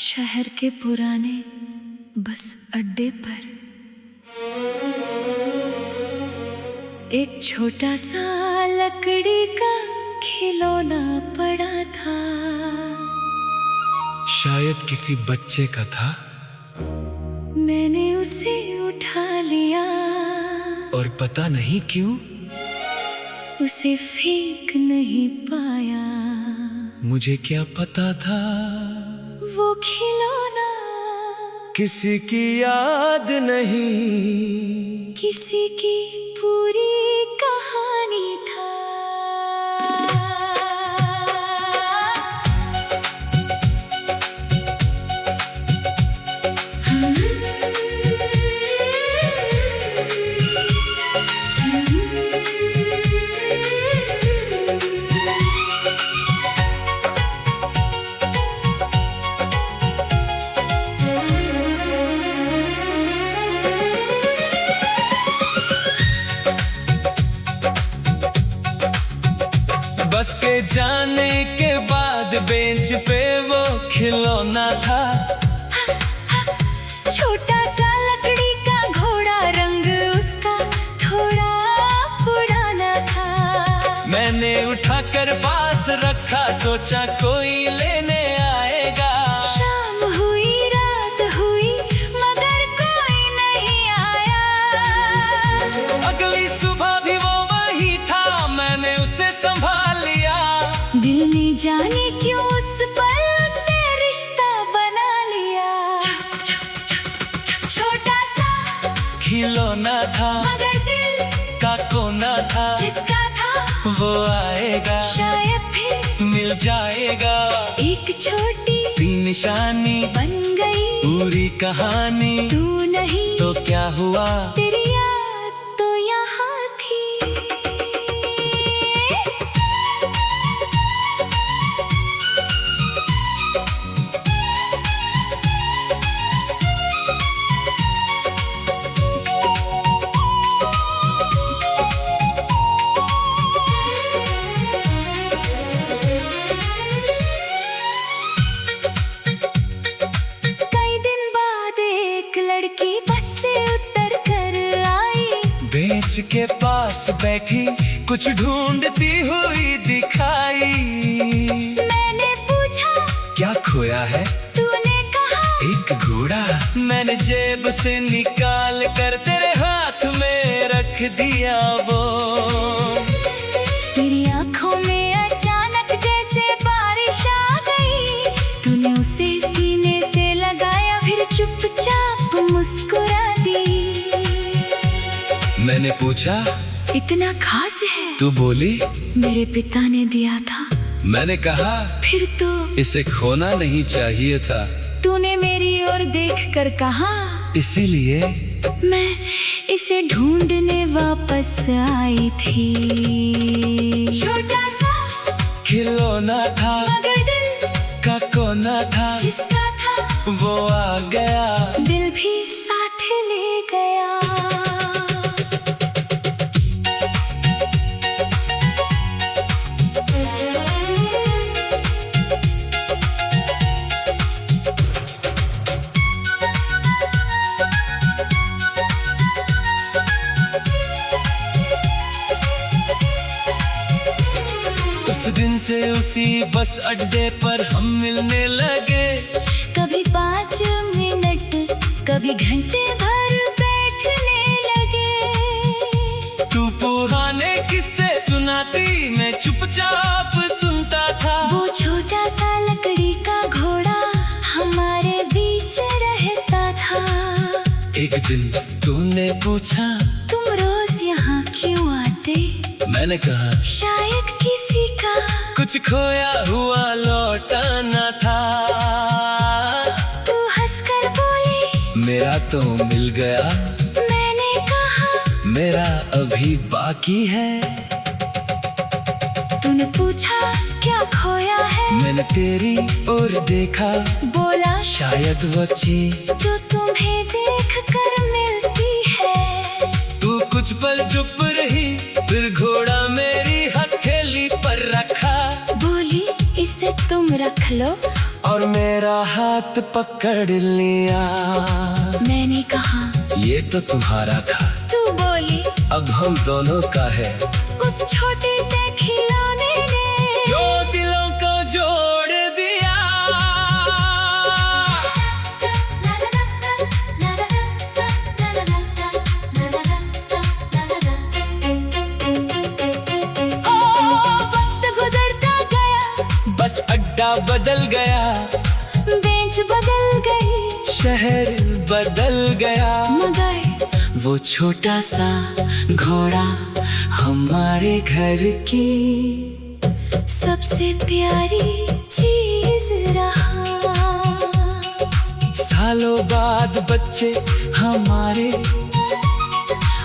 शहर के पुराने बस अड्डे पर एक छोटा सा लकड़ी का खिलौना पड़ा था। शायद किसी बच्चे का था मैंने उसे उठा लिया और पता नहीं क्यों उसे फेंक नहीं पाया। मुझे क्या पता था वो खिलौना किसी की याद नहीं, किसी की पूरी कहानी था। बस के जाने के बाद बेंच पे वो खिलौना था। छोटा सा लकड़ी का घोड़ा, रंग उसका थोड़ा पुराना था। मैंने उठाकर पास रखा, सोचा कोई लेने आएगा। शाम हुई, रात हुई, मगर कोई नहीं आया। अगली सुबह भी वो वही था, मैंने उसे संभाल लिया। दिल ने जाने क्यों उस पल से रिश्ता बना लिया। छोटा सा खिलौना था मगर दिल का कोना था, जिसका था वो आएगा शायद फिर मिल जाएगा। एक छोटी सी निशानी बन गई पूरी कहानी। तू नहीं तो क्या हुआ, तेरी याद तो यहाँ थी। कई दिन बाद एक लड़की बस से उतर कर आई। बेंच के पास बैठी कुछ ढूंढती हुई दिखाई। मैंने पूछा क्या खोया है, तूने कहा एक घोड़ा। मैंने जेब से निकाल कर तेरे हाथ में रख दिया वो। तेरी आंखों में अचानक जैसे बारिश आ गई। तूने उसे सीने से लगाया, फिर चुपचाप मुस्कुरा दी। मैंने पूछा इतना खास है, तू बोली मेरे पिता ने दिया था। मैंने कहा फिर तो इसे खोना नहीं चाहिए था। तूने मेरी ओर देखकर कहा, इसीलिए मैं इसे ढूंढने वापस आई थी। छोटा सा खिलौना था मगर दिल का कोना था, जिसका था वो आ गया। दिल भी साथ ले गया। उस दिन से उसी बस अड्डे पर हम मिलने लगे। कभी 5 मिनट, कभी घंटे भर बैठने लगे। तू पुराने किस्से सुनाती, मैं चुपचाप सुनता था। वो छोटा सा लकड़ी का घोड़ा हमारे बीच रहता था। एक दिन तूने पूछा तुम रोज यहाँ क्यों आते? मैंने कहा शायद किसी का कुछ खोया हुआ लौटाना था। तू हंसकर बोली मेरा तो मिल गया, मैंने कहा मेरा अभी बाकी है। तूने पूछा क्या खोया है? मैंने तेरी ओर देखा, बोला शायद वो चीज जो तुम्हें देख कर मिलती है। तू कुछ पल चुप रही, फिर घोड़ा मेरी हथेली पर रखा। बोली इसे तुम रख लो, और मेरा हाथ पकड़ लिया। मैंने कहा ये तो तुम्हारा था। तू बोली अब हम दोनों का है। उस छोटे से खिलौने ने जो दिलों को जोड़ दिया। ओ वक्त गुजरता गया, बस अड्डा बदल गया, बेंच बदल गई, शहर बदल गया, मगर वो छोटा सा घोड़ा हमारे घर की सबसे प्यारी चीज रहा। सालों बाद बच्चे हमारे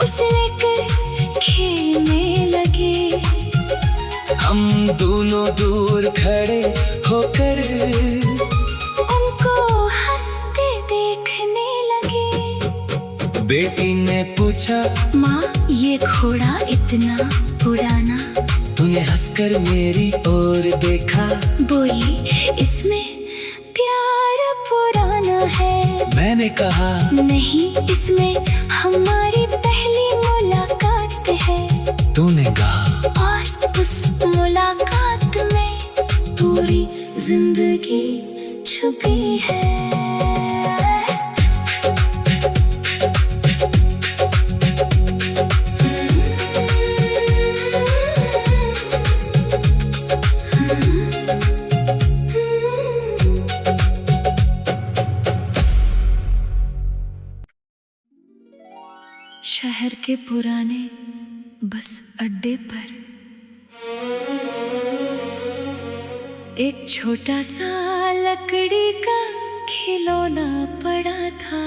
उसे लेकर खेलने लगे। हम दोनों दूर खड़े होकर उनको हंसते देखने लगे। बेटी ने पूछा, माँ ये घोड़ा इतना पुराना? तूने हंसकर मेरी ओर देखा। बोली इसमें प्यार पुराना है। मैंने कहा नहीं, इसमें हमारी पहली मुलाकात है। तूने कहा और उस मुलाकात में पूरी जिंदगी छुपी है। शहर के पुराने बस अड्डे पर एक छोटा सा लकड़ी का खिलौना पड़ा था।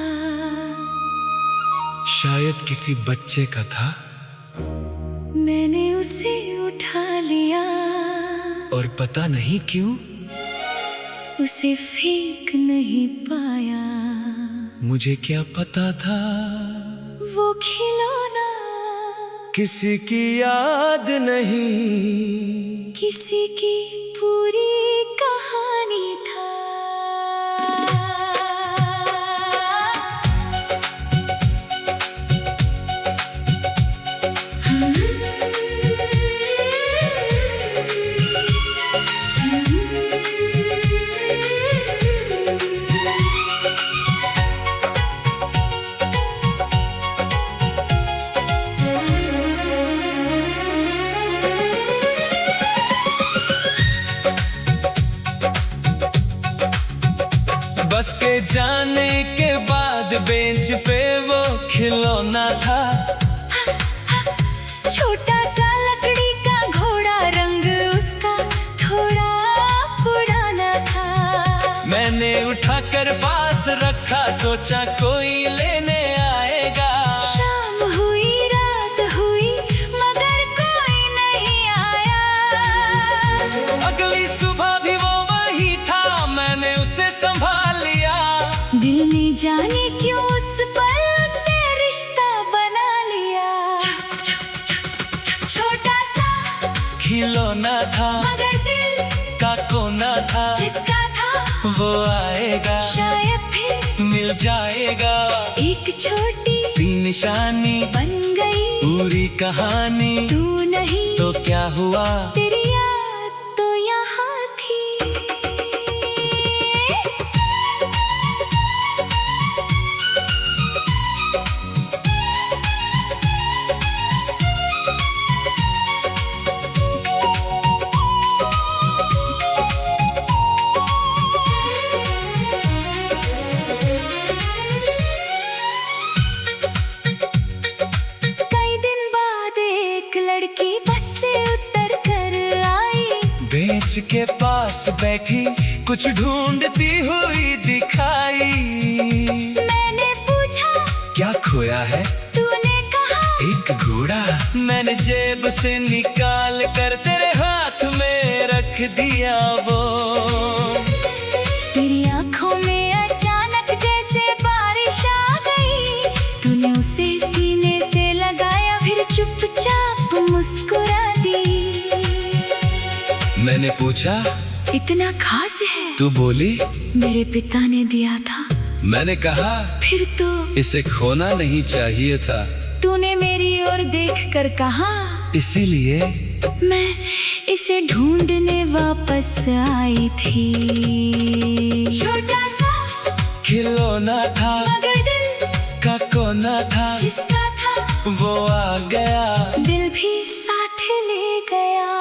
शायद किसी बच्चे का था। मैंने उसे उठा लिया और पता नहीं क्यों उसे फेंक नहीं पाया। मुझे क्या पता था वो खिलौना किसी की याद नहीं, किसी की पूरी कहानी था। बस के जाने के बाद बेंच पे वो खिलौना था। छोटा सा लकड़ी का घोड़ा, रंग उसका थोड़ा पुराना था। मैंने उठाकर पास रखा, सोचा कोई लेने आएगा। शाम हुई, रात हुई, मगर कोई नहीं आया। अगली सुबह भी वो वही था, मैंने उसे संभाल लिया। दिल ने जाने क्यों उस पल से रिश्ता बना लिया। छोटा सा खिलौना था, मगर दिल का कोना था। जिसका था वो आएगा, शायद फिर मिल जाएगा। एक छोटी सी निशानी बन गई पूरी कहानी। तू नहीं तो क्या हुआ, तेरी याद तो यहाँ थी। कई दिन बाद एक लड़की बस से उतर कर आई। बेंच के पास बैठी कुछ ढूंढती हुई दिखाई। मैंने पूछा क्या खोया है, तूने कहा एक घोड़ा। मैंने जेब से निकाल कर तेरे हाथ में रख दिया वो। तेरी आंखों में अचानक जैसे बारिश आ गई। तूने उसे सीने से लगाया, फिर चुपचाप मुस्कुरा दी। मैंने पूछा इतना खास है? तू बोली मेरे पिता ने दिया था। मैंने कहा फिर तो इसे खोना नहीं चाहिए था। तूने मेरी ओर देखकर कहा, इसीलिए मैं इसे ढूंढने वापस आई थी। छोटा सा खिलौना था, मगर दिल का कोना था, जिसका था वो आ गया, दिल भी साथ ले गया।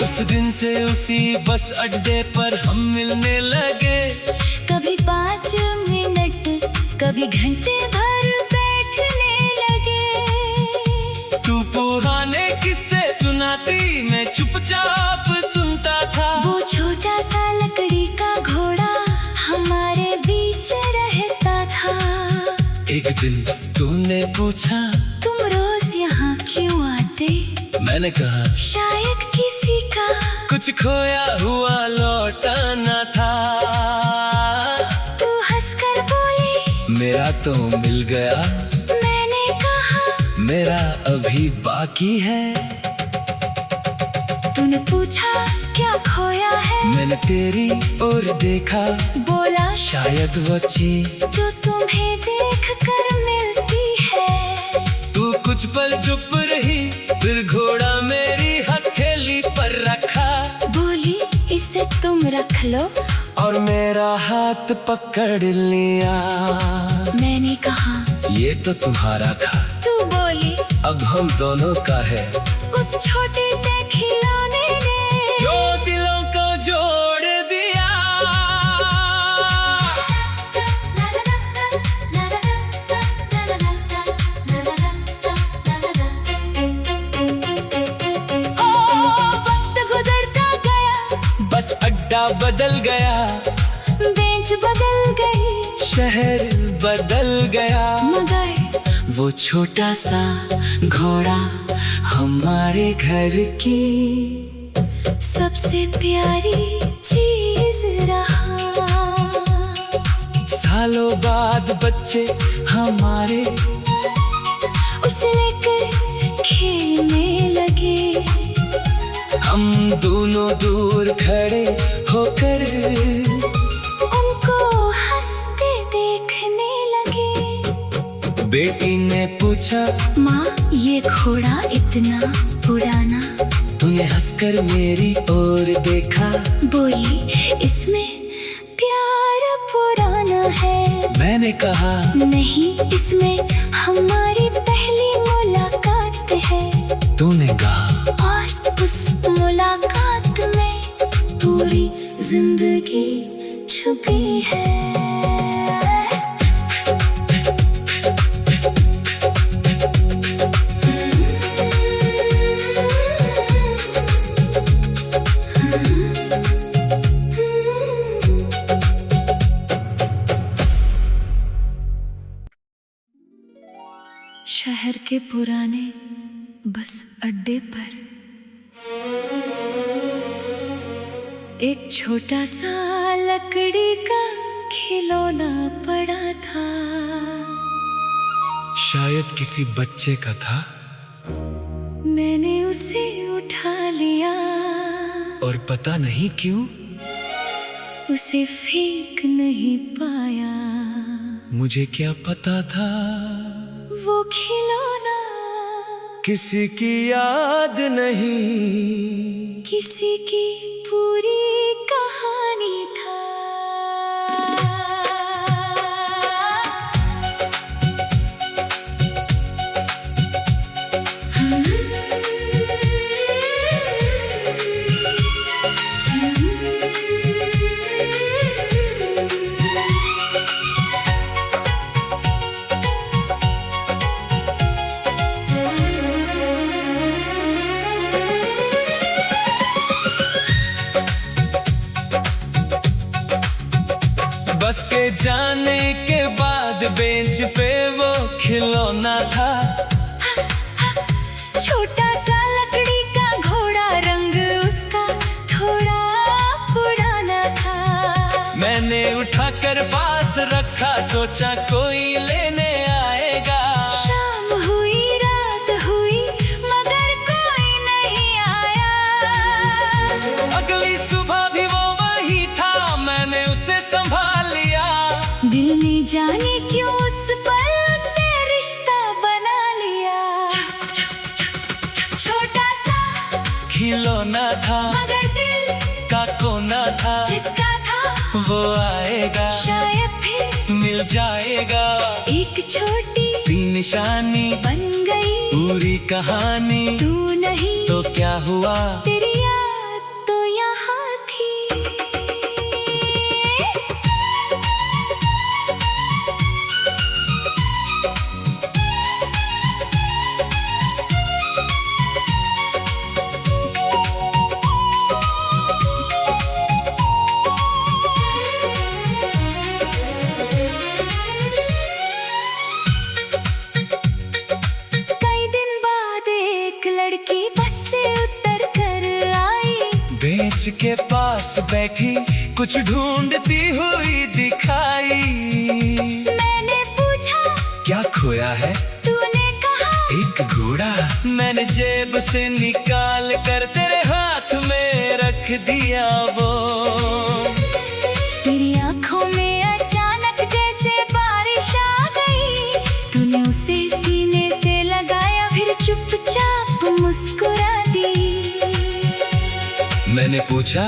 उस दिन से उसी बस अड्डे पर हम मिलने लगे। कभी 5 मिनट, कभी घंटे भर बैठने लगे। तू पुराने किस्से सुनाती, मैं चुपचाप सुनता था। वो छोटा सा लकड़ी का घोड़ा हमारे बीच रहता था। एक दिन तूने पूछा, तुम रोज यहाँ क्यों आते? मैंने कहा शायद किसी का कुछ खोया हुआ लौटाना था। तू हंसकर बोली, मेरा तो मिल गया। मैंने कहा मेरा अभी बाकी है। तूने पूछा क्या खोया है? मैंने तेरी ओर देखा, बोला शायद वो चीज जो तुम्हें देख कर मिलती है। तू कुछ पल चुप रही, फिर घोड़ा मेरी हथेली पर रखा। बोली इसे तुम रख लो, और मेरा हाथ पकड़ लिया। मैंने कहा ये तो तुम्हारा था, तू बोली अब हम दोनों का है। उस छोटे से खिलौने ने जो दिलों को जोड़ दिया। बस अड्डा बदल गया, बेंच बदल गई, शहर बदल गया, मगर वो छोटा सा घोड़ा हमारे घर की सबसे प्यारी चीज रहा। सालों बाद बच्चे हमारे उसे लेकर खेलने लगे। हम दोनों दूर खड़े होकर उनको हंसते देखने लगे। बेटी ने पूछा, माँ ये घोड़ा इतना पुराना? तूने हंसकर मेरी ओर देखा। बोली इसमें प्यार पुराना है। मैंने कहा नहीं, इसमें हमारी पहली मुलाकात है। तूने कहा और उस मुलाकात में पूरी जिंदगी छुपी है। शहर के पुराने बस अड्डे पर एक छोटा सा लकड़ी का खिलौना पड़ा था। शायद किसी बच्चे का था, मैंने उसे उठा लिया और पता नहीं क्यों उसे फेंक नहीं पाया। मुझे क्या पता था वो खिलौना किसी की याद नहीं, किसी की पूरी कहानी था। बस के जाने के बाद बेंच पे वो खिलौना था। छोटा सा लकड़ी सोचा कोई लेने आएगा। शाम हुई रात हुई मगर कोई नहीं आया। अगली सुबह भी वो वही था, मैंने उसे संभाल लिया। दिल ने जाने क्यों उस पल से रिश्ता बना लिया। छोटा सा खिलौना था मगर दिल का कोना था, जिसका था वो आएगा शायद फिर मिल जाएगा। एक छोटी सी निशानी बन गई पूरी कहानी। तू नहीं तो क्या हुआ, तेरी याद तो यहाँ थी। कई दिन बाद एक लड़की बस से उतर कर आई। बेंच के पास बैठी कुछ ढूंढती हुई दिखाई। मैंने पूछा क्या खोया है, तूने कहा एक घोड़ा। मैंने जेब से निकाल कर तेरे हाथ में रख दिया वो। तेरी आंखों में अचानक जैसे बारिश आ गई। तूने उसे सीने से लगाया फिर चुपचाप मुस्कुरा दी। मैंने पूछा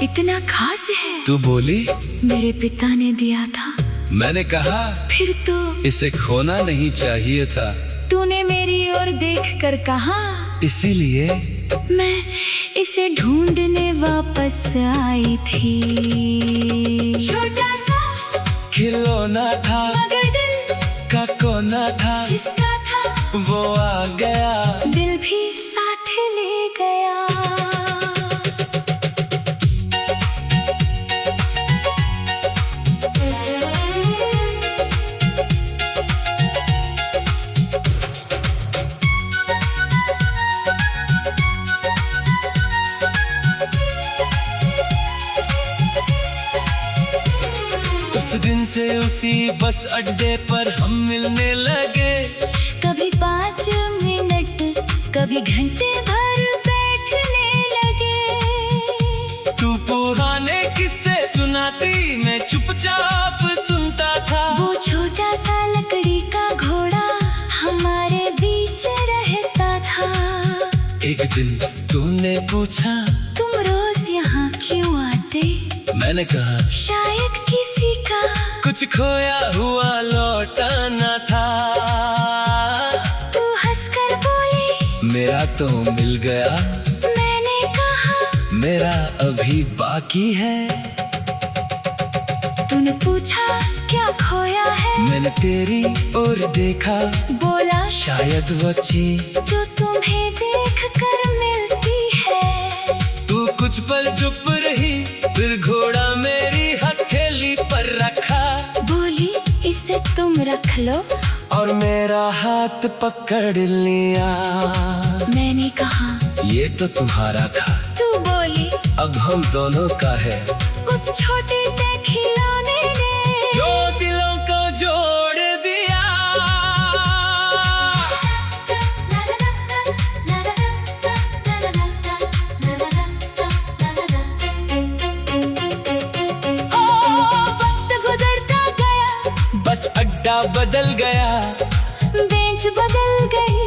इतना खास है, तू बोली मेरे पिता ने दिया था। मैंने कहा फिर तो इसे खोना नहीं चाहिए था। तूने मेरी ओर देखकर कहा इसीलिए मैं इसे ढूंढने वापस आई थी। छोटा सा खिलौना था मगर दिल का कोना था, जिसका था वो आ गया। दिल भी साथ ले गया। उस दिन से उसी बस अड्डे पर हम मिलने लगे। कभी 5 मिनट कभी घंटे भर बैठने लगे। तू पुराने किस्से सुनाती, मैं चुपचाप सुनता था। वो छोटा सा लकड़ी का घोड़ा हमारे बीच रहता था। एक दिन तूने पूछा तुम रोज यहाँ क्यों आते? मैंने कहा शायद किसी का कुछ खोया हुआ लौटाना था। तू हंसकर बोली मेरा तो मिल गया। मैंने कहा मेरा अभी बाकी है। तूने पूछा क्या खोया है? मैंने तेरी ओर देखा, बोला शायद वो चीज जो तुम्हें देख कर मिलती है। तू कुछ पल चुप रही, फिर घोड़ा मेरी हथेली पर रखा। बोली इसे तुम रख लो। और मेरा हाथ पकड़ लिया। मैंने कहा ये तो तुम्हारा था, तू बोली अब हम दोनों का है। उस छोटे से खिलौने ने जो दिलों को जोड़ दिया। ओ वक्त गुजरता गया, बस अड्डा बदल गया। बेंच बदल गई।